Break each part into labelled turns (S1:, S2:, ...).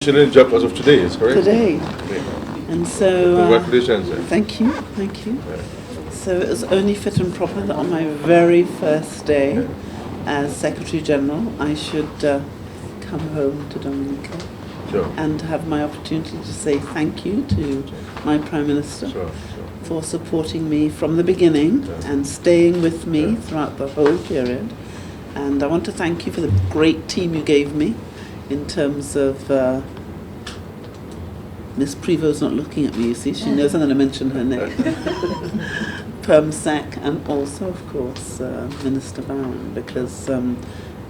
S1: Chilling job as of today, is correct?
S2: Today.
S1: Okay.
S2: And so,
S1: Congratulations.
S2: thank you. So it was only fit and proper that on my very first day as Secretary General, I should come home to Dominica and have my opportunity to say thank you to my Prime Minister for supporting me from the beginning and staying with me throughout the whole period. And I want to thank you for the great team you gave me in terms of Miss Prevo's not looking at me, you see, she knows I'm going to mention her name. PermSec, and also, of course, Minister Baron, because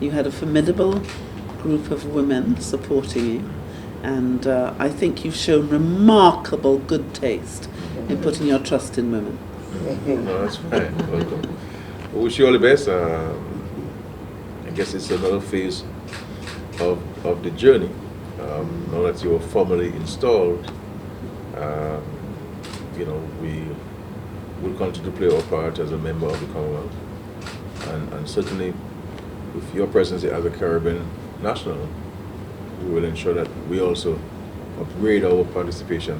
S2: you had a formidable group of women supporting you, and I think you've shown remarkable good taste in putting your trust in women.
S1: No, that's fine. Welcome. We wish you all the best. I guess it's another phase of the journey. Now that you are formally installed, we will continue to play our part as a member of the Commonwealth, and certainly with your presence as a Caribbean national, we will ensure that we also upgrade our participation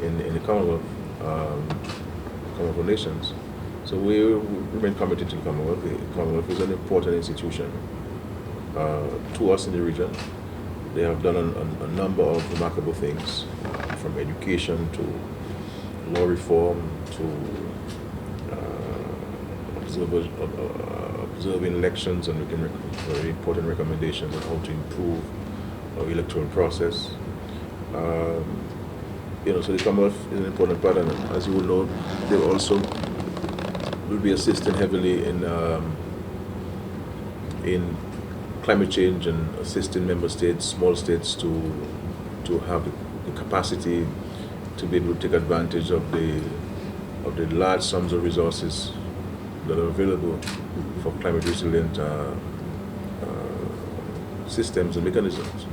S1: in the Commonwealth, Commonwealth nations. So we remain committed to the Commonwealth. The Commonwealth is an important institution to us in the region. They have done a number of remarkable things, from education to law reform to observing elections and making very important recommendations on how to improve our electoral process. So the Commonwealth is an important part, and as you will know, they also will be assisting heavily in climate change and assisting member states, small states, to have the capacity to be able to take advantage of the large sums of resources that are available for climate resilient systems and mechanisms.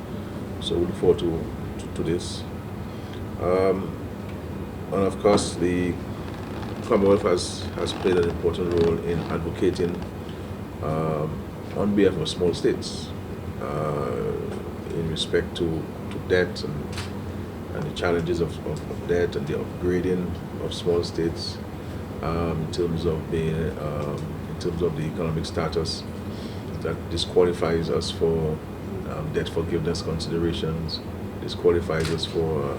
S1: So we look forward to this. And of course, the Commonwealth has played an important role in advocating on behalf of small states in respect to debt and the challenges of debt and the upgrading of small states in terms of the economic status that disqualifies us for debt forgiveness considerations, disqualifies us for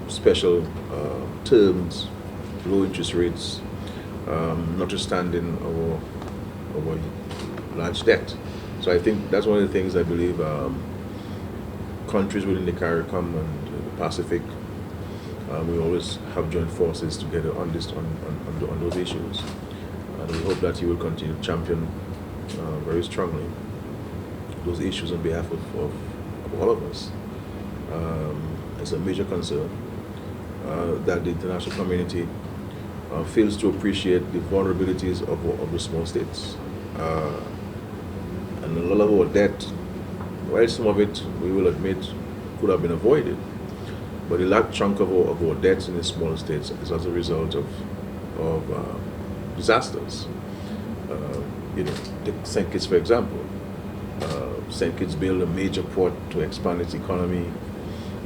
S1: special terms, low interest rates, notwithstanding our large debt. So I think that's one of the things I believe countries within the CARICOM and the Pacific, we always have joined forces together on those issues. And we hope that you will continue to champion very strongly those issues on behalf of all of us. It's a major concern that the international community fails to appreciate the vulnerabilities of the small states. And a lot of our debt, while some of it, we will admit, could have been avoided, but a large chunk of our debts in the small states is as a result of disasters. Take St. Kitts, for example. St. Kitts built a major port to expand its economy,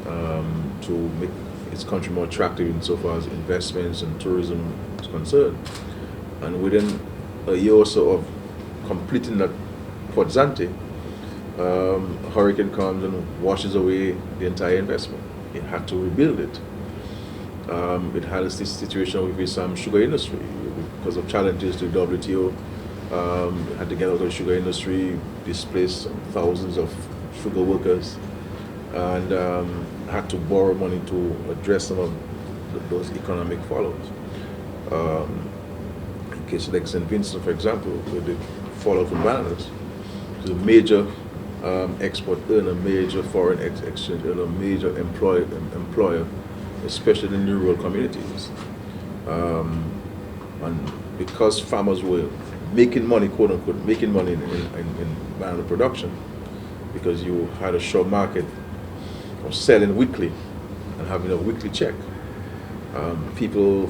S1: to make its country more attractive insofar as investments and tourism is concerned. And within a year or so of completing that Port Zante, a hurricane comes and washes away the entire investment. It had to rebuild it. It had a situation with some sugar industry because of challenges to the WTO. It had to get out of the sugar industry, displace thousands of sugar workers, and had to borrow money to address some of those economic fallouts. In cases like St. Vincent, for example, with the fallout from Baroness, it's a major export earner, major foreign exchange earner, major employer, especially in the rural communities. And because farmers were making money, quote unquote, making money in banana production, because you had a short market of selling weekly and having a weekly check,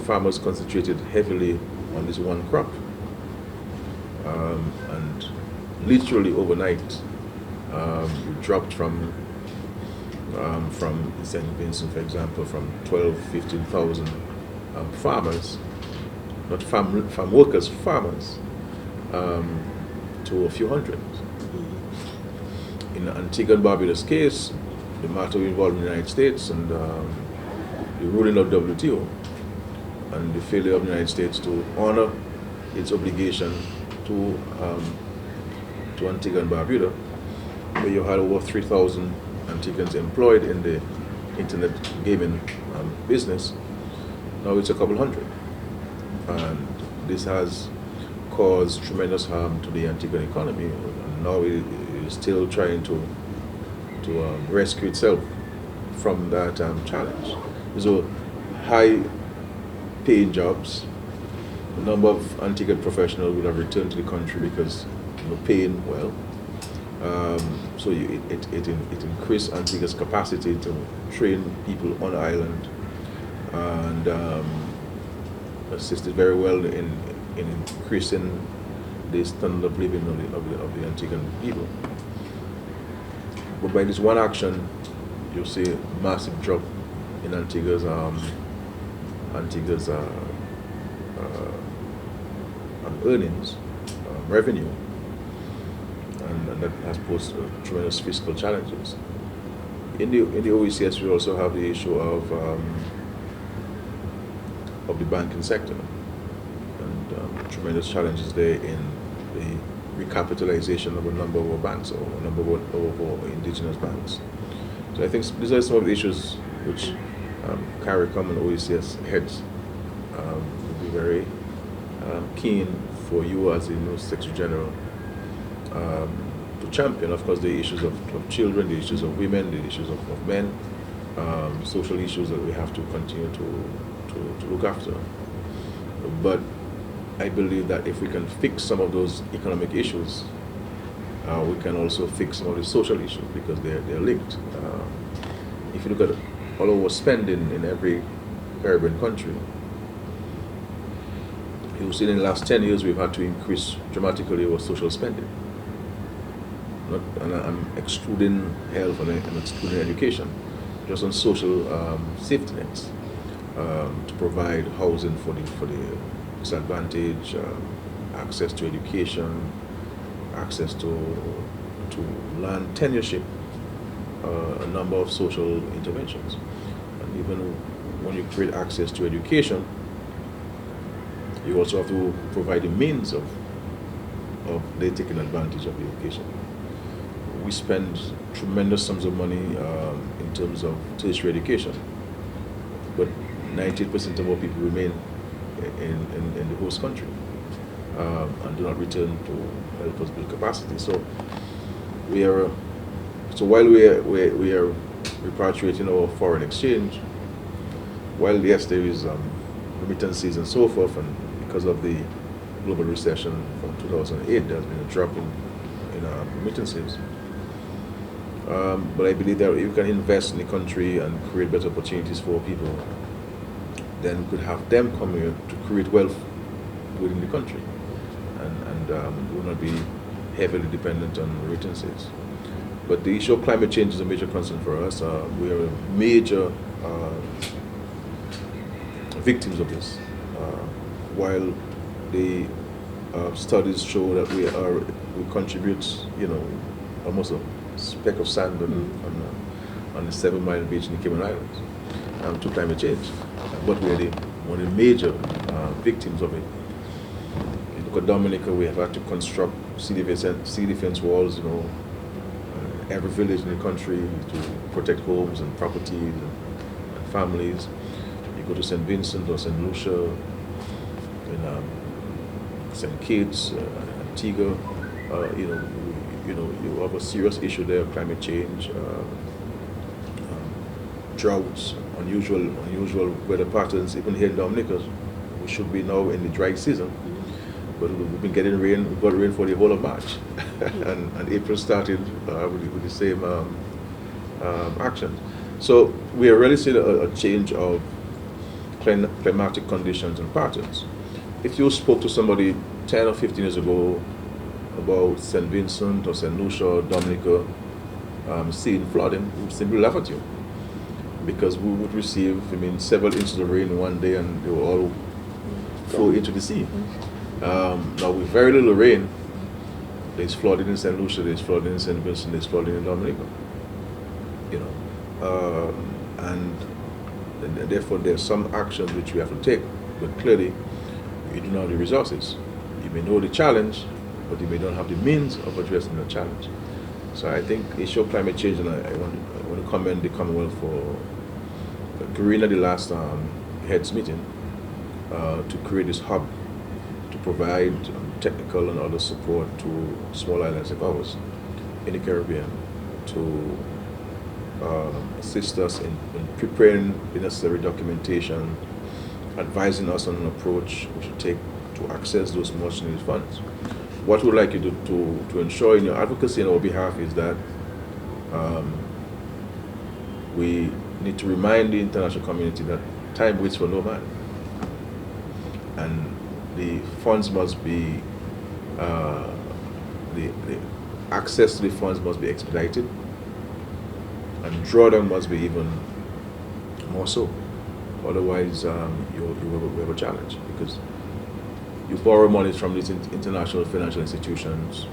S1: farmers concentrated heavily on this one crop. And literally overnight, You dropped from St. Vincent, for example, from 12, 15,000 farmers, not farm workers, farmers, to a few hundred. In the Antigua and Barbuda's case, the matter involved in the United States and the ruling of WTO and the failure of the United States to honor its obligation to Antigua and Barbuda, where you had over 3,000 Antiguans employed in the internet gaming business. Now it's a couple hundred. And this has caused tremendous harm to the Antiguan economy. And now it is still trying to rescue itself from that challenge. So high-paying jobs. A number of Antiguan professionals will have returned to the country because paying well. So it increased Antigua's capacity to train people on the island and assisted very well in increasing the standard of living of the Antiguan people. But by this one action, you'll see a massive drop in Antigua's earnings, revenue, and that has posed tremendous fiscal challenges. In the OECS, we also have the issue of the banking sector, and tremendous challenges there in the recapitalization of a number of our banks or a number of our indigenous banks. So I think these are some of the issues which CARICOM and OECS heads will be very keen for you as the new Secretary General to champion, of course, the issues of children, the issues of women, the issues of men, social issues that we have to continue to look after. But I believe that if we can fix some of those economic issues, we can also fix some of the social issues because they're linked. If you look at all our spending in every Caribbean country, you'll see in the last 10 years we've had to increase dramatically our social spending. And I'm excluding health and I'm excluding education, just on social safety nets to provide housing for the disadvantaged, access to education, access to land tenureship, a number of social interventions. And even when you create access to education, you also have to provide the means of they taking advantage of the education. We spend tremendous sums of money in terms of tertiary education, but 90% of our people remain in the host country and do not return to help us build capacity. So while we are repatriating our foreign exchange, while yes there is remittances and so forth, and because of the global recession from 2008, there has been a drop in remittances. But I believe that if you can invest in the country and create better opportunities for people, then we could have them come here to create wealth within the country, and we will not be heavily dependent on remittances. But the issue of climate change is a major concern for us. We are major victims of this. While the studies show that we contribute, almost a speck of sand on the 7 Mile beach in the Cayman Islands to climate change. But we are one of the major victims of it. You look at Dominica, we have had to construct sea defense walls, every village in the country to protect homes and properties and families. You go to St. Vincent or St. Lucia, in St. Kitts, Antigua, you have a serious issue there: climate change, droughts, unusual weather patterns. Even here in Dominica, we should be now in the dry season, but we've been getting rain. We got rain for the whole of March, and April started with the same action. So we are really seeing a change of climatic conditions and patterns. If you spoke to somebody 10 or 15 years ago about St. Vincent or St. Lucia or Dominica, seeing flooding, we would simply laugh at you. Because we would receive, several inches of rain one day and they will all flow into the sea. Now with very little rain, there's flooding in St. Lucia, there's flooding in St. Vincent, there's flooding in Dominica. And therefore there's some actions which we have to take, but clearly we do not have the resources. You may know the challenge, but you may not have the means of addressing the challenge. So I think issue of climate change, and I want to commend the Commonwealth for agreeing at the last heads meeting to create this hub to provide technical and other support to small islands like ours in the Caribbean to assist us in preparing the necessary documentation, advising us on an approach we should take to access those much needed funds. What we'd like you to ensure in your advocacy on our behalf is that we need to remind the international community that time waits for no man. And the funds must be, the access to the funds must be expedited, and drawdown must be even more so. Otherwise, you have a challenge, because you borrow money from these international financial institutions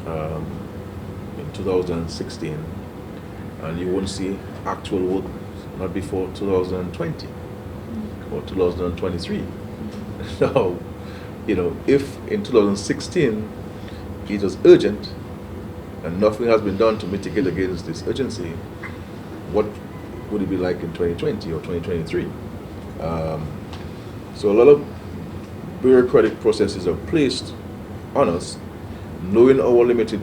S1: in 2016, and you won't see actual work not before 2020 or 2023. So, if in 2016 it was urgent and nothing has been done to mitigate against this urgency, what would it be like in 2020 or 2023? So a lot of bureaucratic processes are placed on us, knowing our limited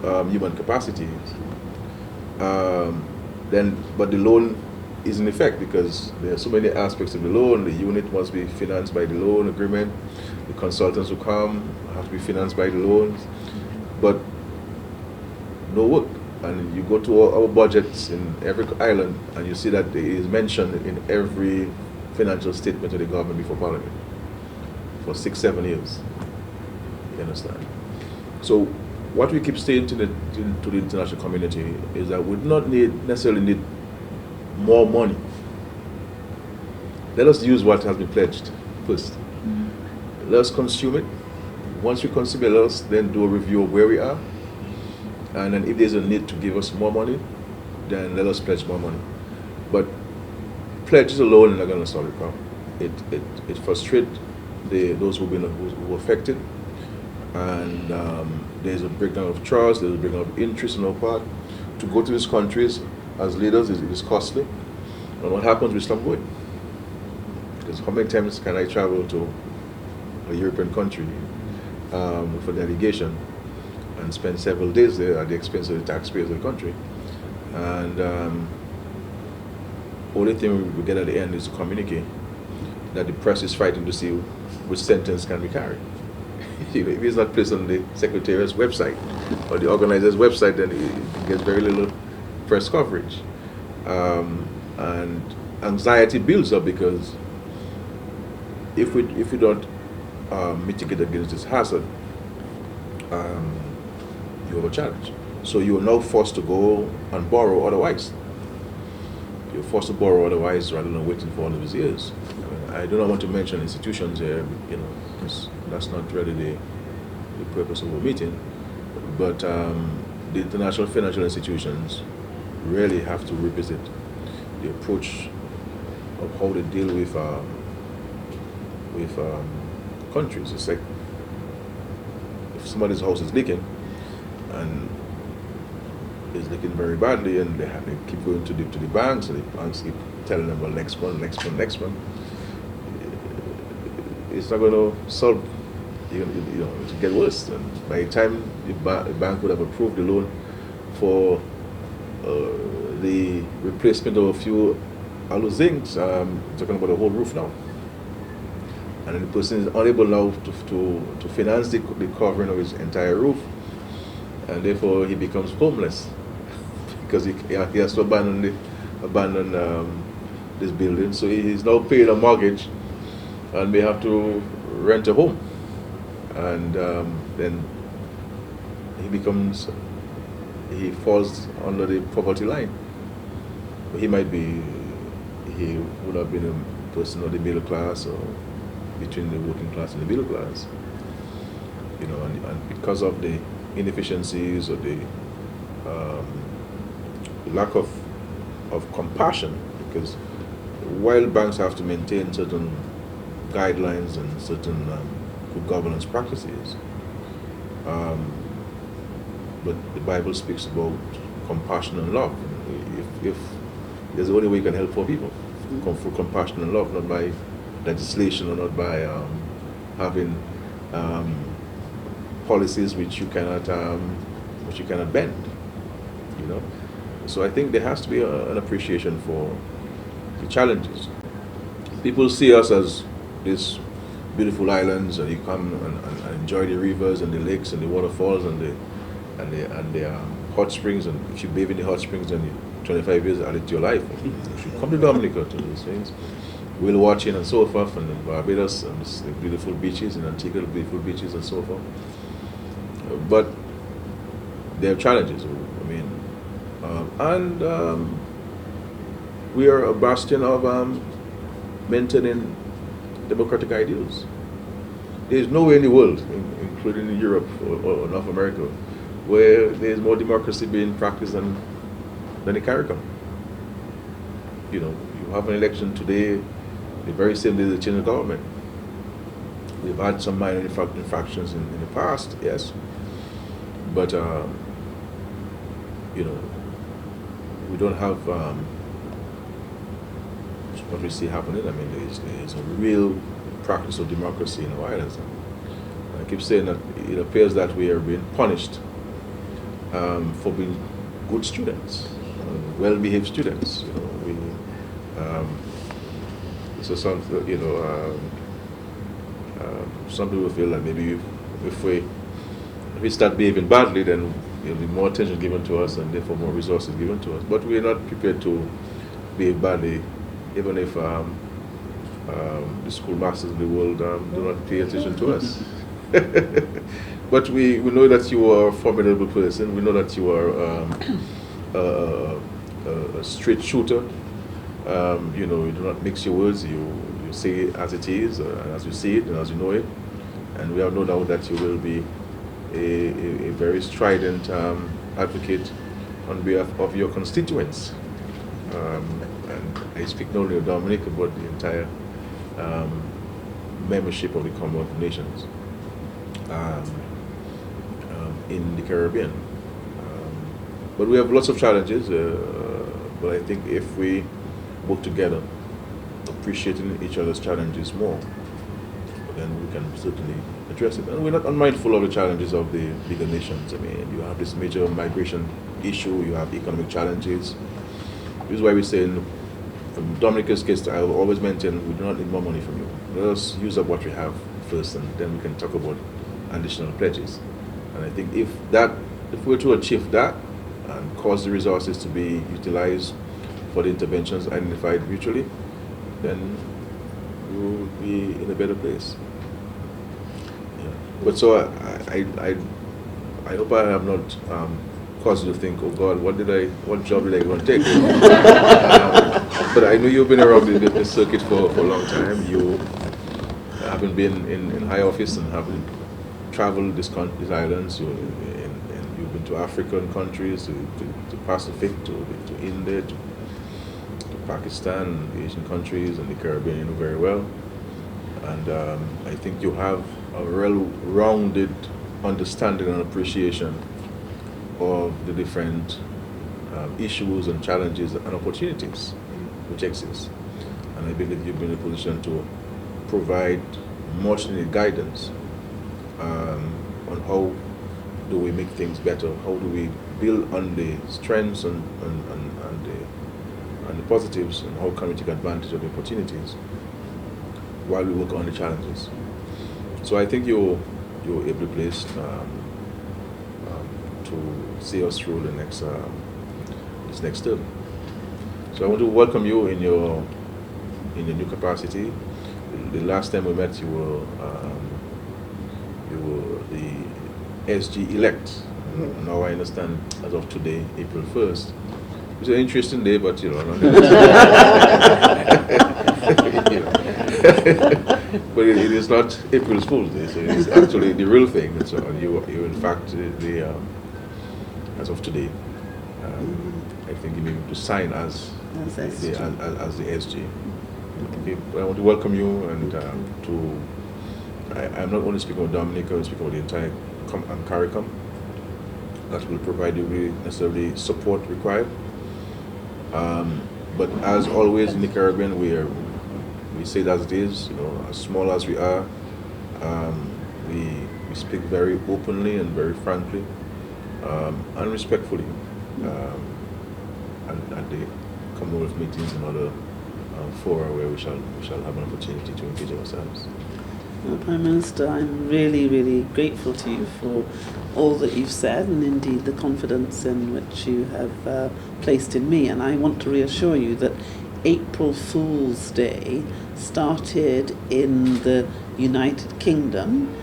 S1: human capacities. But the loan is in effect, because there are so many aspects of the loan. The unit must be financed by the loan agreement. The consultants who come have to be financed by the loans, but no work. And you go to our budgets in every island, and you see that it is mentioned in every financial statement of the government before Parliament for 6-7 years. You understand? So what we keep saying to the international community is that we do not necessarily need more money. Let us use what has been pledged first. Let us consume it. Once we consume it, let us then do a review of where we are. And then if there's a need to give us more money, then let us pledge more money. But pledges alone are not going to solve the problem. It frustrates those who were affected. And there's a breakdown of trust, there's a breakdown of interest on our part. To go to these countries as leaders is costly. And what happens, we stop going. Because how many times can I travel to a European country for delegation and spend several days there at the expense of the taxpayers of the country? And only thing we get at the end is a communique that the press is fighting to see which sentence can be carried. If it's not placed on the Secretariat's website or the organizer's website, then it gets very little press coverage. And anxiety builds up, because if we don't mitigate against this hazard, you have a challenge. So you are now forced to go and borrow otherwise. You're forced to borrow otherwise rather than waiting for one of these years. I do not want to mention institutions here, because that's not really the purpose of our meeting. But the international financial institutions really have to revisit the approach of how they deal with countries. It's like if somebody's house is leaking, and it's leaking very badly, and they keep going to the banks, and the banks keep telling them, well, next one. It's not going to solve. It will get worse. And by the time the bank would have approved the loan for the replacement of a few alu-zincs, talking about the whole roof now. And then the person is unable now to finance the covering of his entire roof, and therefore he becomes homeless because he has to abandon this building. So he's now paying a mortgage and may have to rent a home, and then he becomes he falls under the poverty line. He would have been a person of the middle class or between the working class and the middle class. You know, and because of the inefficiencies or the lack of compassion, because while banks have to maintain certain guidelines and certain good governance practices, but the Bible speaks about compassion and love. If there's the only way you can help poor people, come through compassion and love, not by legislation or not by having policies which you cannot bend. You know, so I think there has to be an appreciation for the challenges. People see us as these beautiful islands, and you come and enjoy the rivers and the lakes and the waterfalls and the hot springs. And if you bathe in the hot springs, then 25 years added to your life. You should come to Dominica to those things. Whale watching and so forth, and in Barbados and the beautiful beaches, in Antigua, the beautiful beaches and so forth. But there are challenges. I mean, we are a bastion of maintaining democratic ideals. There is nowhere in the world, including in Europe or North America, where there is more democracy being practiced than the Caribbean. You know, you have an election today, the very same day they change the government. We've had some minor infractions in the past, yes, but you know, we don't have what we see happening. I mean, there's a real practice of democracy in our islands. I keep saying that it appears that we are being punished for being good students, well-behaved students. You know, so some, you know, some people feel that maybe if we start behaving badly, then there'll be more attention given to us and therefore more resources given to us. But we're not prepared to behave badly, even if the schoolmasters of the world do not pay attention to us. But we know that you are a formidable person. We know that you are a straight shooter. You know, you do not mix your words. You say it as it is, and as you see it, and as you know it. And we have no doubt that you will be a very strident advocate on behalf of your constituents. And I speak not only of Dominica, but the entire membership of the Commonwealth of Nations in the Caribbean. But we have lots of challenges, but I think if we work together, appreciating each other's challenges more, then we can certainly address it. And we're not unmindful of the challenges of the bigger nations. I mean, you have this major migration issue, you have economic challenges. This is why we say, from Dominica's case, I will always maintain we do not need more money from you. Let us use up what we have first, and then we can talk about additional pledges. And I think if we were to achieve that and cause the resources to be utilized for the interventions identified mutually, then we will be in a better place. Yeah. But so I hope I have not caused you to think, oh God, what job did I go and take? But I know you've been around the circuit for a long time. You haven't been in high office and haven't traveled these islands. You've been to African countries, to Pacific, to India, to Pakistan, the Asian countries, and the Caribbean, you know very well. And I think you have a well-rounded understanding and appreciation of the different issues and challenges and opportunities which exist. And I believe you've been in a position to provide much needed guidance on how do we make things better, how do we build on the strengths and the positives, and how can we take advantage of the opportunities while we work on the challenges. So I think you're ably placed to see us through this next term. So I want to welcome you in your new capacity. The last time we met, you were the SG elect. Now I understand as of today, April 1st. It's an interesting day, but you know, but it is not April Fool's Day, so it's actually the real thing. And so you in fact, as of today, I think you need to sign as the SG. Okay, I want to welcome you and I'm not only speaking of Dominica, I'm speaking of the entire CARICOM that will provide you with necessarily support required. But as always in the Caribbean, we say it as it is, you know, as small as we are, we speak very openly and very frankly and respectfully at the Commonwealth meetings and other fora where we shall have an opportunity to engage ourselves.
S2: Well, Prime Minister, I'm really, really grateful to you for all that you've said and indeed the confidence in which you have placed in me. And I want to reassure you that April Fool's Day started in the United Kingdom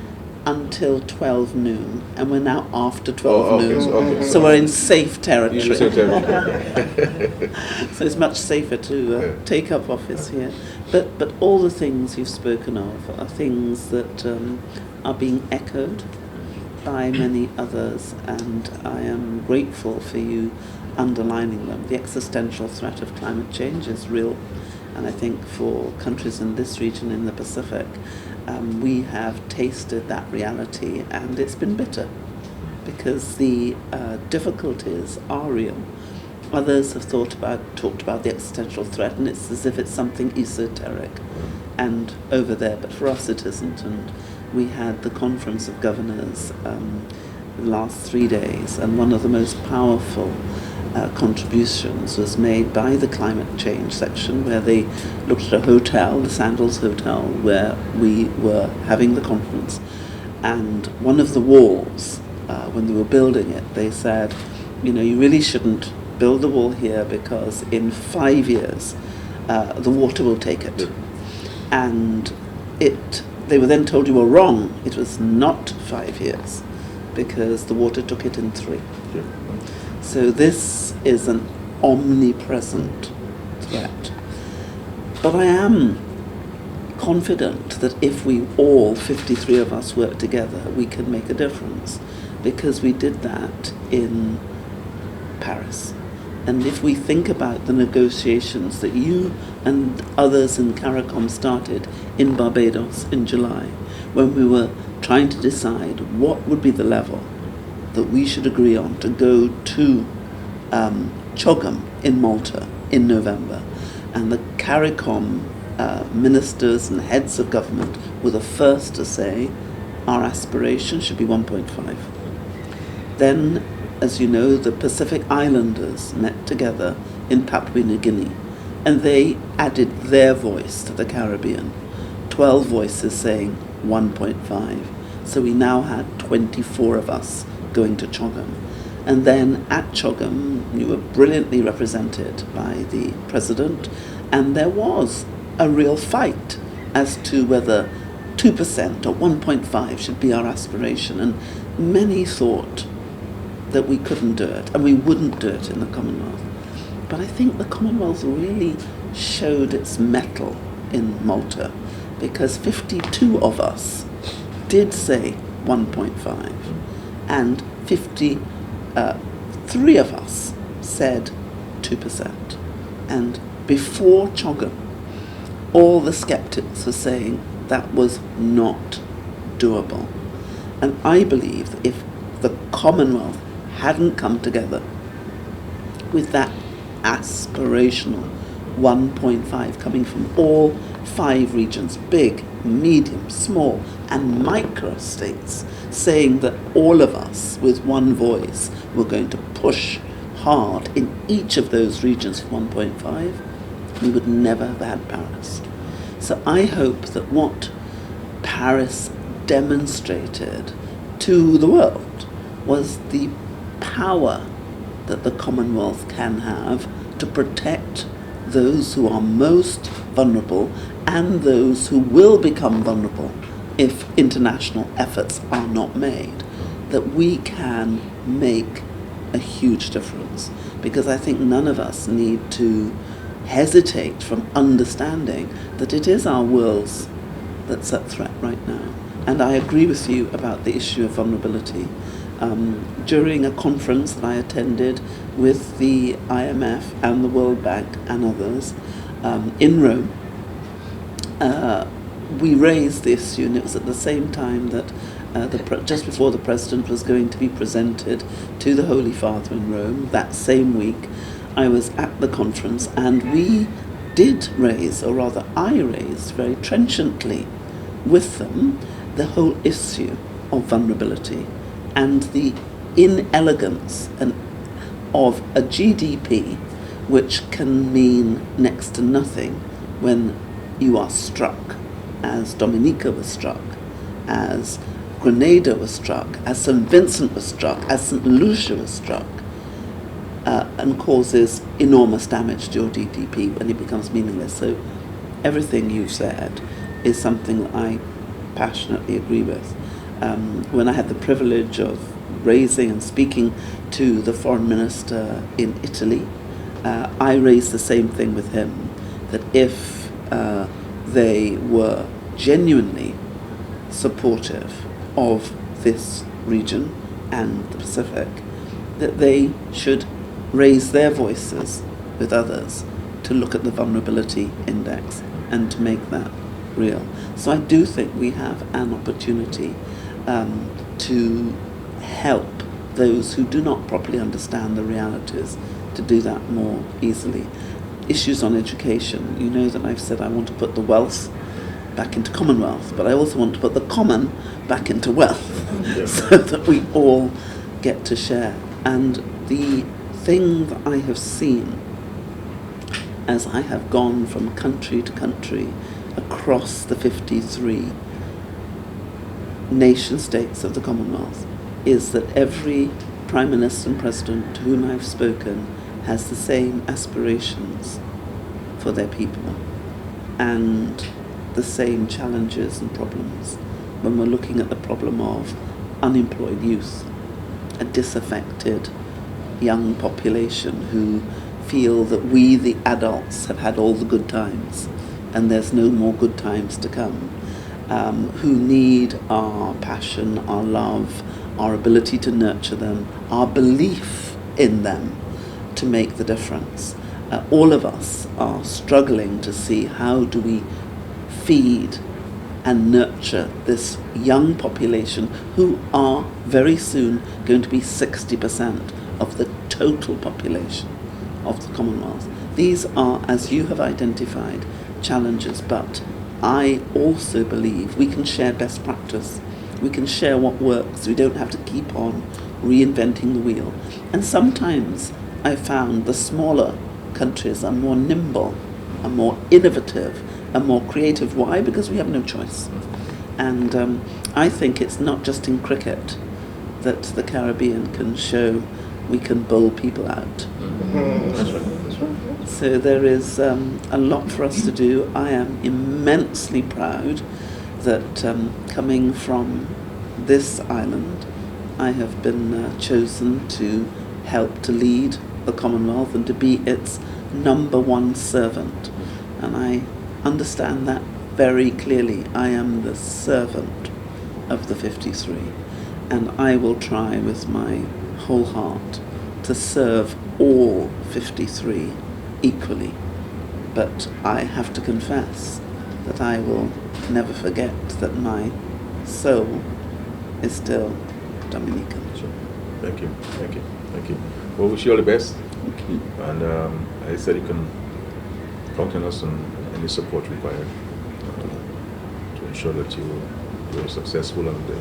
S2: until 12 noon, and we're now after 12 noon. So we're in safe territory. So it's much safer to take up office here. But all the things you've spoken of are things that are being echoed by many others, and I am grateful for you underlining them. The existential threat of climate change is real, and I think for countries in this region in the Pacific, we have tasted that reality, and it's been bitter because the difficulties are real. Others have talked about the existential threat, and it's as if it's something esoteric and over there, but for us it isn't. And we had the Conference of Governors the last 3 days, and one of the most powerful contributions was made by the climate change section, where they looked at a hotel, the Sandals Hotel, where we were having the conference, and one of the walls, when they were building it, they said, you know, you really shouldn't build the wall here because in 5 years the water will take it. And they were then told you were wrong. It was not 5 years because the water took it in 3. So this is an omnipresent threat. But I am confident that if we all, 53 of us, work together, we can make a difference, because we did that in Paris. And if we think about the negotiations that you and others in CARICOM started in Barbados in July, when we were trying to decide what would be the level that we should agree on to go to CHOGM in Malta in November, and the CARICOM ministers and heads of government were the first to say our aspiration should be 1.5. Then, as you know, the Pacific Islanders met together in Papua New Guinea, and they added their voice to the Caribbean, 12 voices saying 1.5. So we now had 24 of us going to CHOGM. And then at CHOGM, you were brilliantly represented by the president, and there was a real fight as to whether 2% or 1.5 should be our aspiration. And many thought that we couldn't do it, and we wouldn't do it in the Commonwealth. But I think the Commonwealth really showed its mettle in Malta, because 52 of us did say 1.5, and 53 of us said 2%. And before CHOGM, all the skeptics were saying that was not doable. And I believe that if the Commonwealth hadn't come together with that aspirational 1.5 coming from all 5 regions, big, medium, small, and micro states, saying that all of us with one voice were going to push hard in each of those regions for 1.5, we would never have had Paris. So I hope that what Paris demonstrated to the world was the power that the Commonwealth can have to protect those who are most vulnerable and those who will become vulnerable if international efforts are not made. that we can make a huge difference, because I think none of us need to hesitate from understanding that it is our worlds that's at threat right now. And I agree with you about the issue of vulnerability. During a conference that I attended with the IMF and the World Bank and others in Rome, we raised the issue, and it was at the same time that just before the President was going to be presented to the Holy Father in Rome. That same week I was at the conference, and we did raise, or rather I raised very trenchantly with them, the whole issue of vulnerability and the inelegance of a GDP which can mean next to nothing when you are struck, as Dominica was struck, as Grenada was struck, as St. Vincent was struck, as St. Lucia was struck, and causes enormous damage to your GDP when it becomes meaningless. So everything you've said is something that I passionately agree with. When I had the privilege of raising and speaking to the foreign minister in Italy, I raised the same thing with him, that if they were genuinely supportive of this region and the Pacific, that they should raise their voices with others to look at the vulnerability index and to make that real. So I do think we have an opportunity to help those who do not properly understand the realities to do that more easily. Issues on education. You know that I've said I want to put the wealth back into Commonwealth, but I also want to put the common back into wealth so that we all get to share. And the thing that I have seen as I have gone from country to country across the 53 nation states of the Commonwealth is that every Prime Minister and President to whom I've spoken has the same aspirations for their people and the same challenges and problems when we're looking at the problem of unemployed youth, a disaffected young population who feel that we, the adults, have had all the good times and there's no more good times to come, who need our passion, our love, our ability to nurture them, our belief in them to make the difference. All of us are struggling to see how do we feed and nurture this young population who are very soon going to be 60% of the total population of the Commonwealth. These are, as you have identified, challenges, but I also believe we can share best practice. We can share what works. We don't have to keep on reinventing the wheel. And sometimes I found the smaller countries are more nimble, are more innovative, are more creative. Why? Because we have no choice. And I think it's not just in cricket that the Caribbean can show we can bowl people out.
S1: That's right.
S2: So there is a lot for us to do. I am immensely proud that coming from this island, I have been chosen to help to lead the Commonwealth and to be its number one servant. And I understand that very clearly. I am the servant of the 53, and I will try with my whole heart to serve all 53 equally. But I have to confess that I will never forget that my soul is still Dominican.
S1: Sure. Thank you. Well, wish you all the best.
S2: Thank you.
S1: And I said you can count on us on any support required to ensure that you're successful and the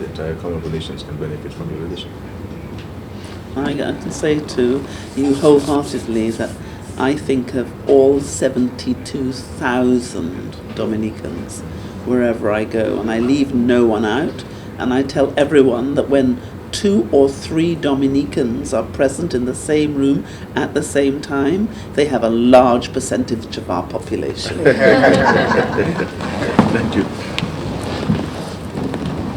S1: entire Commonwealth nations can benefit from your leadership.
S2: I can say to you wholeheartedly that I think of all 72,000 Dominicans wherever I go, and I leave no one out, and I tell everyone that when 2 or 3 Dominicans are present in the same room at the same time, they have a large percentage of our population.
S1: Thank you.